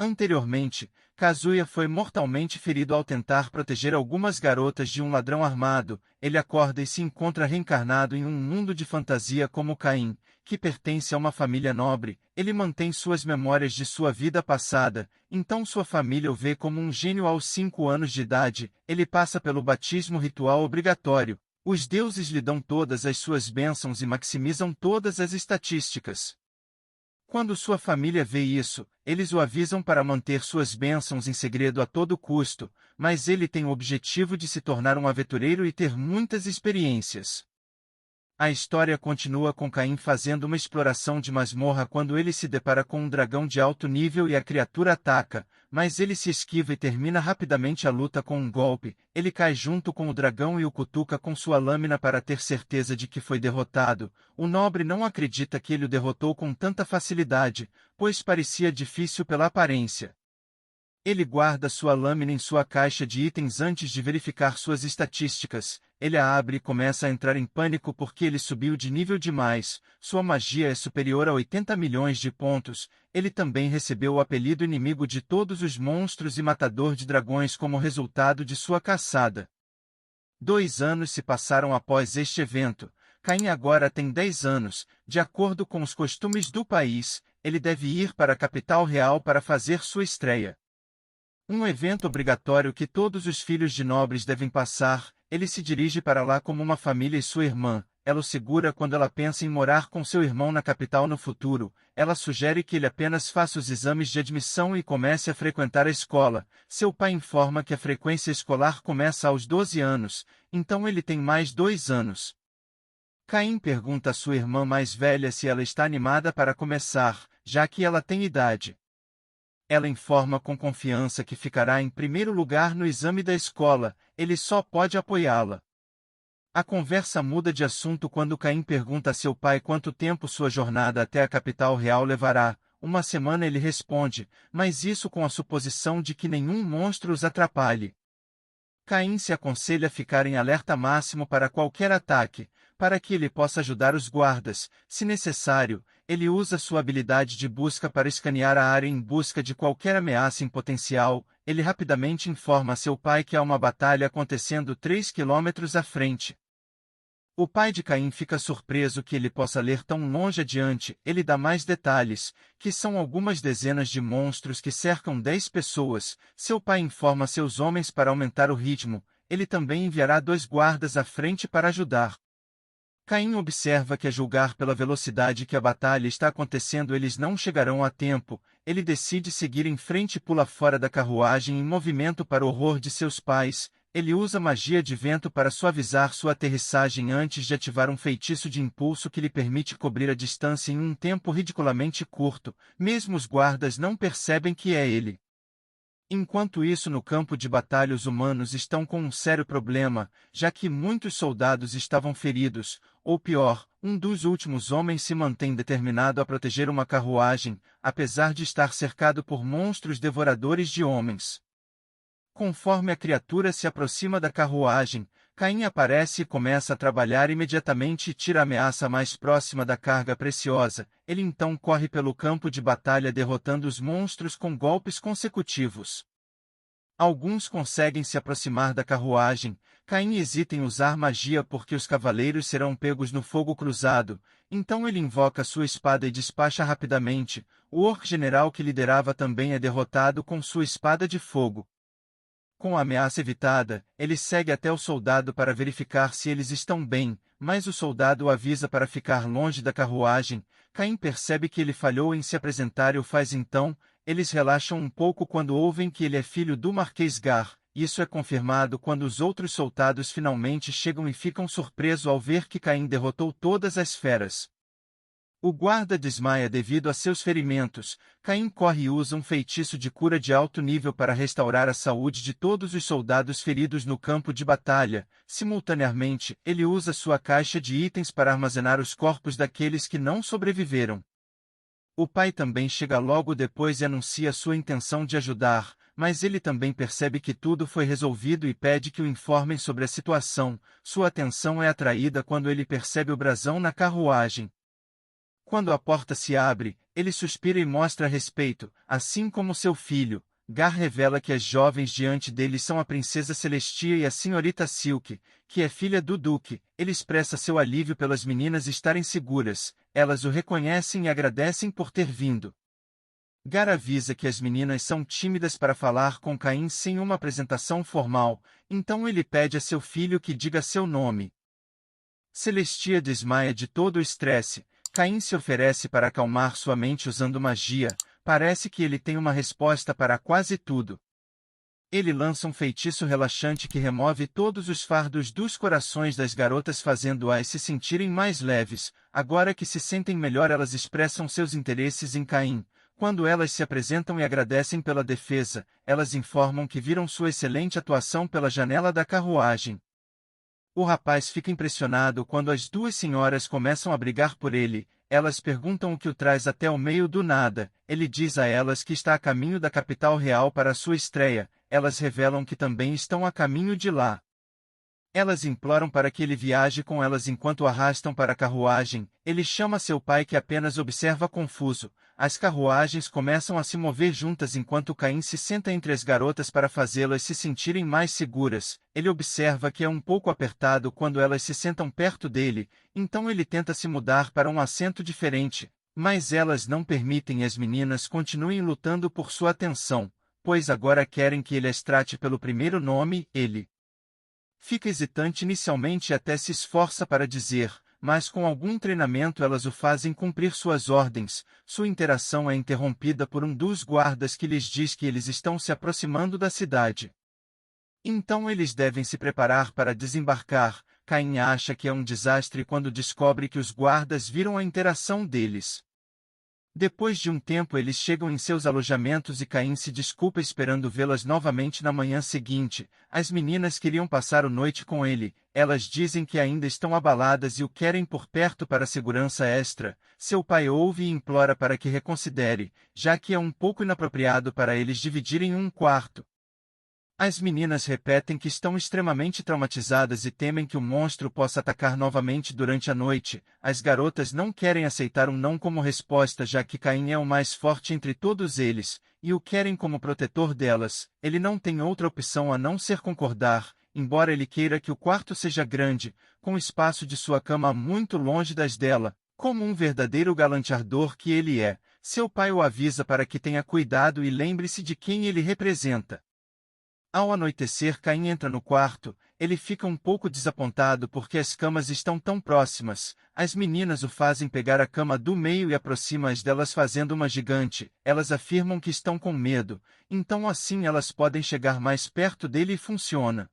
Anteriormente, Kazuya foi mortalmente ferido ao tentar proteger algumas garotas de um ladrão armado. Ele acorda e se encontra reencarnado em um mundo de fantasia como Caim, que pertence a uma família nobre. Ele mantém suas memórias de sua vida passada, então sua família o vê como um gênio aos 5 anos de idade. Ele passa pelo batismo ritual obrigatório. Os deuses lhe dão todas as suas bênçãos e maximizam todas as estatísticas. Quando sua família vê isso, eles o avisam para manter suas bênçãos em segredo a todo custo, mas ele tem o objetivo de se tornar um aventureiro e ter muitas experiências. A história continua com Caim fazendo uma exploração de masmorra quando ele se depara com um dragão de alto nível e a criatura ataca, mas ele se esquiva e termina rapidamente a luta com um golpe. Ele cai junto com o dragão e o cutuca com sua lâmina para ter certeza de que foi derrotado. O nobre não acredita que ele o derrotou com tanta facilidade, pois parecia difícil pela aparência. Ele guarda sua lâmina em sua caixa de itens antes de verificar suas estatísticas. Ele a abre e começa a entrar em pânico porque ele subiu de nível demais. Sua magia é superior a 80 milhões de pontos. Ele também recebeu o apelido inimigo de todos os monstros e matador de dragões como resultado de sua caçada. 2 anos se passaram após este evento. Caim agora tem 10 anos. De acordo com os costumes do país, ele deve ir para a capital real para fazer sua estreia. Um evento obrigatório que todos os filhos de nobres devem passar. Ele se dirige para lá como uma família e sua irmã. Ela o segura quando ela pensa em morar com seu irmão na capital no futuro. Ela sugere que ele apenas faça os exames de admissão e comece a frequentar a escola. Seu pai informa que a frequência escolar começa aos 12 anos, então ele tem mais 2 anos. Caim pergunta à sua irmã mais velha se ela está animada para começar, já que ela tem idade. Ela informa com confiança que ficará em primeiro lugar no exame da escola, ele só pode apoiá-la. A conversa muda de assunto quando Caim pergunta a seu pai quanto tempo sua jornada até a capital real levará. 1 semana ele responde, mas isso com a suposição de que nenhum monstro os atrapalhe. Caim se aconselha a ficar em alerta máximo para qualquer ataque, para que ele possa ajudar os guardas. Se necessário, ele usa sua habilidade de busca para escanear a área em busca de qualquer ameaça em potencial. Ele rapidamente informa a seu pai que há uma batalha acontecendo 3 quilômetros à frente. O pai de Caim fica surpreso que ele possa ler tão longe adiante. Ele dá mais detalhes, que são algumas dezenas de monstros que cercam 10 pessoas. Seu pai informa seus homens para aumentar o ritmo. Ele também enviará 2 guardas à frente para ajudar. Caim observa que, a julgar pela velocidade que a batalha está acontecendo, eles não chegarão a tempo. Ele decide seguir em frente e pula fora da carruagem em movimento para o horror de seus pais. Ele usa magia de vento para suavizar sua aterrissagem antes de ativar um feitiço de impulso que lhe permite cobrir a distância em um tempo ridiculamente curto. Mesmo os guardas não percebem que é ele. Enquanto isso, no campo de batalha, os humanos estão com um sério problema, já que muitos soldados estavam feridos, ou pior, um dos últimos homens se mantém determinado a proteger uma carruagem, apesar de estar cercado por monstros devoradores de homens. Conforme a criatura se aproxima da carruagem, Caim aparece e começa a trabalhar imediatamente e tira a ameaça mais próxima da carga preciosa. Ele então corre pelo campo de batalha derrotando os monstros com golpes consecutivos. Alguns conseguem se aproximar da carruagem. Caim hesita em usar magia porque os cavaleiros serão pegos no fogo cruzado, então ele invoca sua espada e despacha rapidamente. O orc general que liderava também é derrotado com sua espada de fogo. Com a ameaça evitada, ele segue até o soldado para verificar se eles estão bem, mas o soldado o avisa para ficar longe da carruagem. Caim percebe que ele falhou em se apresentar e o faz então. Eles relaxam um pouco quando ouvem que ele é filho do Marquês Gar. Isso é confirmado quando os outros soldados finalmente chegam e ficam surpresos ao ver que Caim derrotou todas as feras. O guarda desmaia devido a seus ferimentos. Caim corre e usa um feitiço de cura de alto nível para restaurar a saúde de todos os soldados feridos no campo de batalha. Simultaneamente, ele usa sua caixa de itens para armazenar os corpos daqueles que não sobreviveram. O pai também chega logo depois e anuncia sua intenção de ajudar, mas ele também percebe que tudo foi resolvido e pede que o informem sobre a situação. Sua atenção é atraída quando ele percebe o brasão na carruagem. Quando a porta se abre, ele suspira e mostra respeito, assim como seu filho. Gar revela que as jovens diante dele são a princesa Celestia e a senhorita Silk, que é filha do duque. Ele expressa seu alívio pelas meninas estarem seguras, elas o reconhecem e agradecem por ter vindo. Gar avisa que as meninas são tímidas para falar com Caim sem uma apresentação formal, então ele pede a seu filho que diga seu nome. Celestia desmaia de todo o estresse. Caim se oferece para acalmar sua mente usando magia. Parece que ele tem uma resposta para quase tudo. Ele lança um feitiço relaxante que remove todos os fardos dos corações das garotas, fazendo-as se sentirem mais leves. Agora que se sentem melhor, elas expressam seus interesses em Caim. Quando elas se apresentam e agradecem pela defesa, elas informam que viram sua excelente atuação pela janela da carruagem. O rapaz fica impressionado quando as duas senhoras começam a brigar por ele. Elas perguntam o que o traz até o meio do nada. Ele diz a elas que está a caminho da capital real para a sua estreia. Elas revelam que também estão a caminho de lá. Elas imploram para que ele viaje com elas enquanto arrastam para a carruagem. Ele chama seu pai, que apenas observa confuso. As carruagens começam a se mover juntas enquanto Caim se senta entre as garotas para fazê-las se sentirem mais seguras. Ele observa que é um pouco apertado quando elas se sentam perto dele, então ele tenta se mudar para um assento diferente. Mas elas não permitem e as meninas continuem lutando por sua atenção, pois agora querem que ele as trate pelo primeiro nome. Ele fica hesitante inicialmente e até se esforça para dizer, mas com algum treinamento elas o fazem cumprir suas ordens. Sua interação é interrompida por um dos guardas que lhes diz que eles estão se aproximando da cidade. Então eles devem se preparar para desembarcar. Caim acha que é um desastre quando descobre que os guardas viram a interação deles. Depois de um tempo eles chegam em seus alojamentos e Caim se desculpa esperando vê-las novamente na manhã seguinte. As meninas queriam passar a noite com ele. Elas dizem que ainda estão abaladas e o querem por perto para segurança extra. Seu pai ouve e implora para que reconsidere, já que é um pouco inapropriado para eles dividirem um quarto. As meninas repetem que estão extremamente traumatizadas e temem que o monstro possa atacar novamente durante a noite. As garotas não querem aceitar um não como resposta, já que Caim é o mais forte entre todos eles, e o querem como protetor delas. Ele não tem outra opção a não ser concordar, embora ele queira que o quarto seja grande, com o espaço de sua cama muito longe das dela. Como um verdadeiro galanteador que ele é, seu pai o avisa para que tenha cuidado e lembre-se de quem ele representa. Ao anoitecer, Caim entra no quarto. Ele fica um pouco desapontado porque as camas estão tão próximas. As meninas o fazem pegar a cama do meio e aproxima-as delas fazendo uma gigante. Elas afirmam que estão com medo, então assim elas podem chegar mais perto dele e funciona.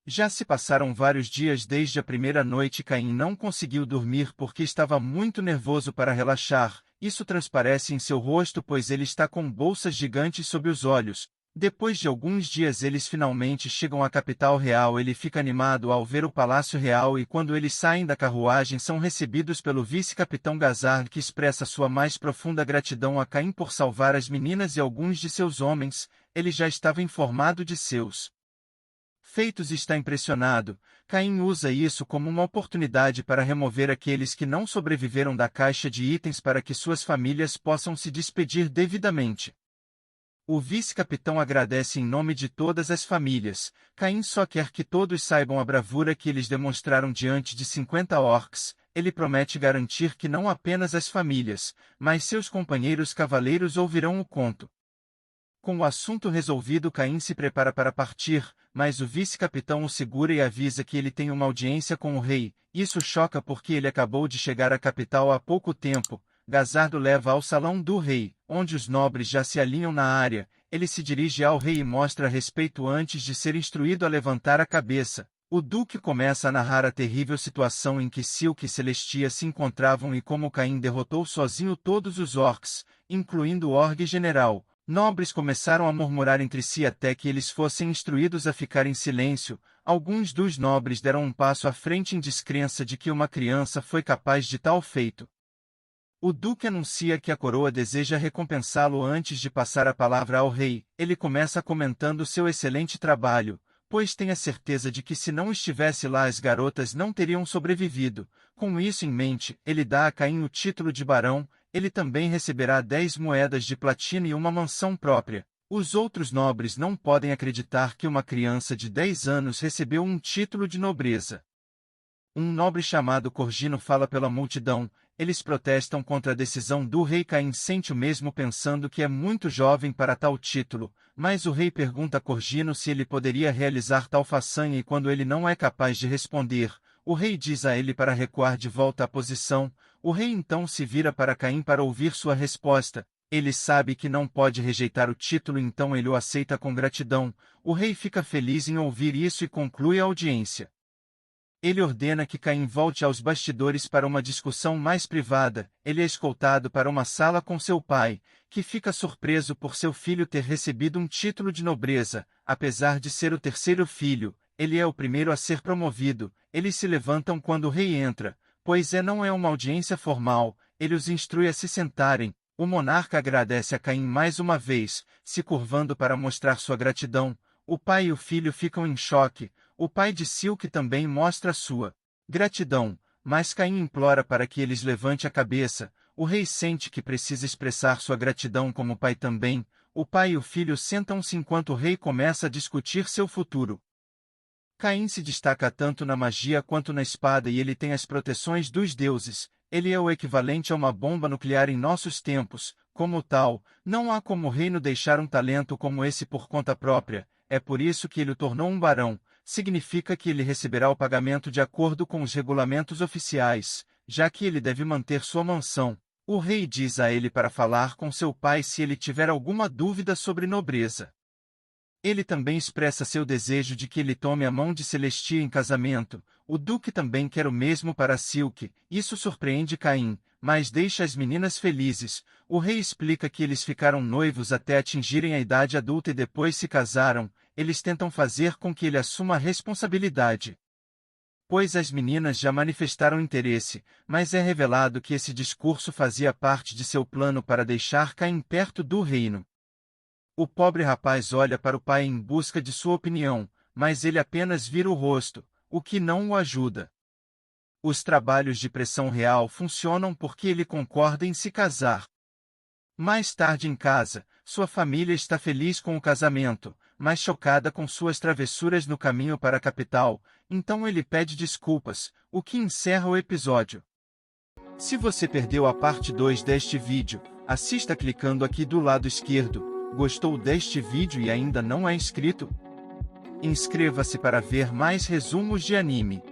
Já se passaram vários dias desde a primeira noite. Caim não conseguiu dormir porque estava muito nervoso para relaxar. Isso transparece em seu rosto, pois ele está com bolsas gigantes sob os olhos. Depois de alguns dias eles finalmente chegam à capital real. Ele fica animado ao ver o palácio real e quando eles saem da carruagem são recebidos pelo vice-capitão Gazar, que expressa sua mais profunda gratidão a Caim por salvar as meninas e alguns de seus homens. Ele já estava informado de seus feitos e está impressionado. Caim usa isso como uma oportunidade para remover aqueles que não sobreviveram da caixa de itens para que suas famílias possam se despedir devidamente. O vice-capitão agradece em nome de todas as famílias. Caim só quer que todos saibam a bravura que eles demonstraram diante de 50 orcs. Ele promete garantir que não apenas as famílias, mas seus companheiros cavaleiros ouvirão o conto. Com o assunto resolvido, Caim se prepara para partir, mas o vice-capitão o segura e avisa que ele tem uma audiência com o rei. Isso choca porque ele acabou de chegar à capital há pouco tempo. Gazardo leva ao salão do rei, onde os nobres já se alinham na área. Ele se dirige ao rei e mostra respeito antes de ser instruído a levantar a cabeça. O duque começa a narrar a terrível situação em que Silk e Celestia se encontravam e como Caim derrotou sozinho todos os orcs, incluindo o orc general. Nobres começaram a murmurar entre si até que eles fossem instruídos a ficar em silêncio. Alguns dos nobres deram um passo à frente em descrença de que uma criança foi capaz de tal feito. O duque anuncia que a coroa deseja recompensá-lo antes de passar a palavra ao rei. Ele começa comentando seu excelente trabalho, pois tem a certeza de que se não estivesse lá as garotas não teriam sobrevivido. Com isso em mente, ele dá a Caim o título de barão. Ele também receberá 10 moedas de platina e uma mansão própria. Os outros nobres não podem acreditar que uma criança de 10 anos recebeu um título de nobreza. Um nobre chamado Corgino fala pela multidão. Eles protestam contra a decisão do rei Caim, sente o mesmo pensando que é muito jovem para tal título, mas o rei pergunta a Corgino se ele poderia realizar tal façanha e quando ele não é capaz de responder, o rei diz a ele para recuar de volta à posição. O rei então se vira para Caim para ouvir sua resposta. Ele sabe que não pode rejeitar o título, então ele o aceita com gratidão. O rei fica feliz em ouvir isso e conclui a audiência. Ele ordena que Caim volte aos bastidores para uma discussão mais privada. Ele é escoltado para uma sala com seu pai, que fica surpreso por seu filho ter recebido um título de nobreza. Apesar de ser o terceiro filho, ele é o primeiro a ser promovido. Eles se levantam quando o rei entra, pois não é uma audiência formal. Ele os instrui a se sentarem. O monarca agradece a Caim mais uma vez, se curvando para mostrar sua gratidão. O pai e o filho ficam em choque. O pai de Silque também mostra sua gratidão, mas Caim implora para que eles levante a cabeça. O rei sente que precisa expressar sua gratidão como pai também. O pai e o filho sentam-se enquanto o rei começa a discutir seu futuro. Caim se destaca tanto na magia quanto na espada e ele tem as proteções dos deuses. Ele é o equivalente a uma bomba nuclear em nossos tempos. Como tal, não há como o reino deixar um talento como esse por conta própria. É por isso que ele o tornou um barão. Significa que ele receberá o pagamento de acordo com os regulamentos oficiais, já que ele deve manter sua mansão. O rei diz a ele para falar com seu pai se ele tiver alguma dúvida sobre nobreza. Ele também expressa seu desejo de que ele tome a mão de Celestia em casamento. O duque também quer o mesmo para Silque. Isso surpreende Caim, mas deixa as meninas felizes. O rei explica que eles ficaram noivos até atingirem a idade adulta e depois se casaram. Eles tentam fazer com que ele assuma a responsabilidade, pois as meninas já manifestaram interesse, mas é revelado que esse discurso fazia parte de seu plano para deixar Caim perto do reino. O pobre rapaz olha para o pai em busca de sua opinião, mas ele apenas vira o rosto, o que não o ajuda. Os trabalhos de pressão real funcionam porque ele concorda em se casar. Mais tarde em casa, sua família está feliz com o casamento, mas chocada com suas travessuras no caminho para a capital, então ele pede desculpas, o que encerra o episódio. Se você perdeu a parte 2 deste vídeo, assista clicando aqui do lado esquerdo. Gostou deste vídeo e ainda não é inscrito? Inscreva-se para ver mais resumos de anime.